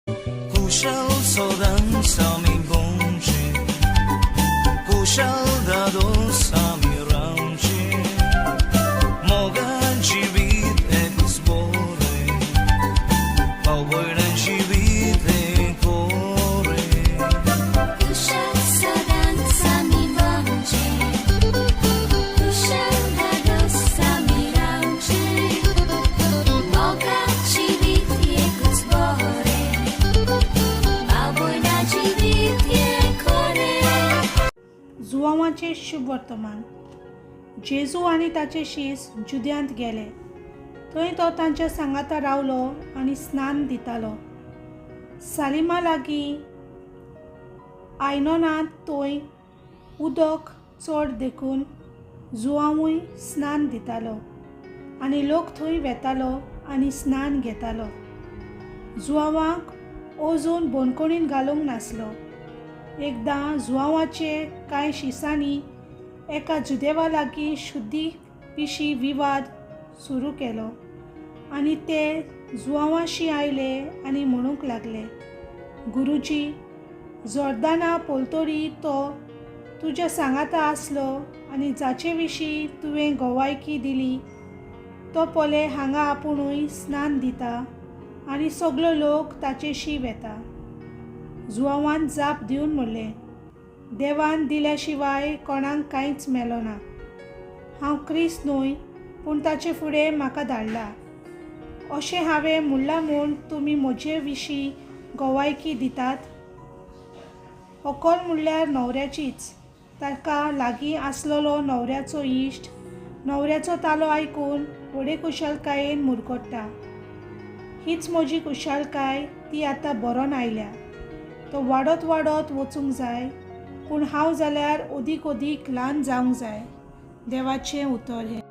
Kushal mi bonche, kushal dadosa mi ramche, moga jivit explore, power jivit core. Kushal sadansa mi bonche, kushal dadosa mi ramche, moga jivit explore. जुआवांचे शुभ वर्तमान. जेजू आनी ताचे शीस जुद्यांत गेले. थंय तो तांच्या सांगाता रावलो आनी स्नान दितालो. सालिमा लागीं आयनोनांत थंय उदक चड देखून जुआवूय स्नान दितालो आनी लोक थंय वेतालो आनी स्नान घेतालो. जुआवांक अजून बोनकोणीन घालूंक नासलो. एकदां जुआवांचे कांय शिसांनी एका जुदेवा लागीं शुद्धी विशीं विवाद सुरू केलो आनी ते जुआवांशी आयले आनी म्हणूंक लागले, गुरुजी, जोर्दाना पळतरी तो तुज्या सांगाता आसलो आनी जाचे विशीं तुवें गोवायकी दिली तो पोले हांगा आपुणूय स्नान दिता आनी सगलो लोक ताचेशी वेता. जुआवान जाप दिवन म्हणलें, देवान दिल्या शिवाय कोणाक कांयच मेलो ना. हांव क्रिस्त न्हय पूण ताचे फुडें म्हाका धाडला. अशें हांवें म्हणलां म्हूण तुमी म्हजे विशीं गोवायकी दितात. व्हंकल म्हणल्यार न्हवऱ्याचीच. ताका लागीं आसलेलो न्हवऱ्याचो इश्ट न्हवऱ्याचो तालो आयकून व्हडे कुशलकायेन मुरगोडटा. हीच म्हजी कुशलकाय, ती आतां बरोन आयल्या. तो वाडत वाडत वचूंक जाय, पूण हांव जाल्यार ओदीक ओदीक ल्हान जावंक जाय. देवाचें उतर हें.